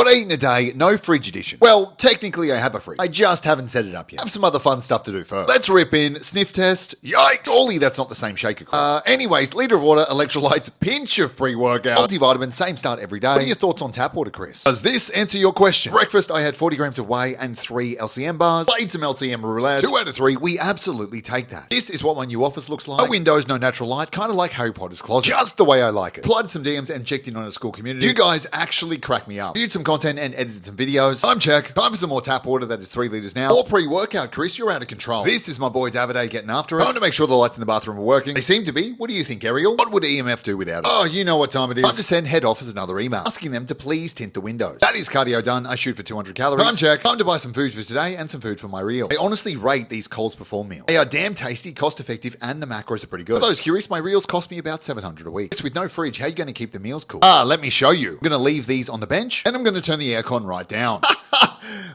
What I eat in a day, no fridge edition. Well, technically I have a fridge. I just haven't set it up yet. I have some other fun stuff to do first. Let's rip in. Sniff test. Yikes. Surely that's not the same shaker cost. Anyways, liter of water, electrolytes, pinch of pre-workout, multivitamin, same start every day. What are your thoughts on tap water, Chris? Does this answer your question? Breakfast, I had 40 grams of whey and 3 LCM bars. Played some LCM roulette. 2 out of 3. We absolutely take that. This is what my new office looks like. No windows, no natural light, kind of like Harry Potter's closet. Just the way I like it. Applied some DMs and checked in on a school community. You guys actually crack me up. Viewed some content and edited some videos. Time check. Time for some more tap water. That is 3 liters now. More pre-workout, Chris. You're out of control. This is my boy Davide getting after it. Time to make sure the lights in the bathroom are working. They seem to be. What do you think, Ariel? What would EMF do without us? Oh, you know what time it is. Time to send head office another email asking them to please tint the windows. That is cardio done. I shoot for 200 calories. Time check. Time to buy some food for today and some food for my reels. I honestly rate these Coles Perform meals. They are damn tasty, cost effective, and the macros are pretty good. For those curious, my reels cost me about $700 a week. It's with no fridge. How are you going to keep the meals cool? Let me show you. I'm going to leave these on the bench and I'm going to turn the aircon right down.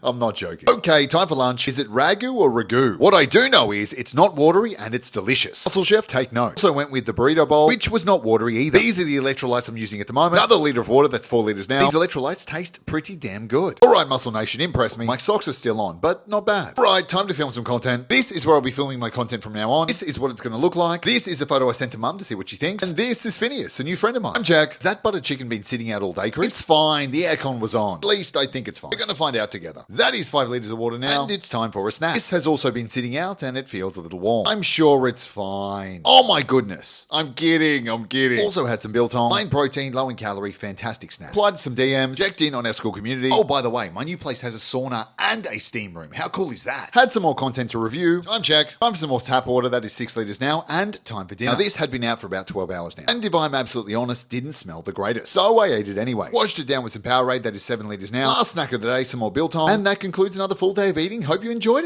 I'm not joking. Okay, time for lunch. Is it ragu or ragu? What I do know is it's not watery and it's delicious. Muscle Chef, take note. Also went with the burrito bowl, which was not watery either. These are the electrolytes I'm using at the moment. Another liter of water, that's 4 liters now. These electrolytes taste pretty damn good. All right, Muscle Nation, impress me. My socks are still on, but not bad. All right, time to film some content. This is where I'll be filming my content from now on. This is what it's going to look like. This is a photo I sent to Mum to see what she thinks. And this is Phineas, a new friend of mine. I'm Jack. Has that butter chicken been sitting out all day, Chris? It's fine. The aircon was on. At least I think it's fine. We're going to find out together. That is 5 liters of water now, and it's time for a snack. This has also been sitting out, and it feels a little warm. I'm sure it's fine. Oh my goodness. I'm kidding. Also had some biltong, high in protein, low in calorie, fantastic snack. Applied some DMs, checked in on our school community. Oh, by the way, my new place has a sauna and a steam room. How cool is that? Had some more content to review. Time check. Time for some more tap water. That is 6 liters now, and time for dinner. Now, this had been out for about 12 hours now, and if I'm absolutely honest, didn't smell the greatest. So I ate it anyway. Washed it down with some Powerade. That is 7 liters now. Last snack of the day, some more biltong, and that concludes another full day of eating. Hope you enjoyed it.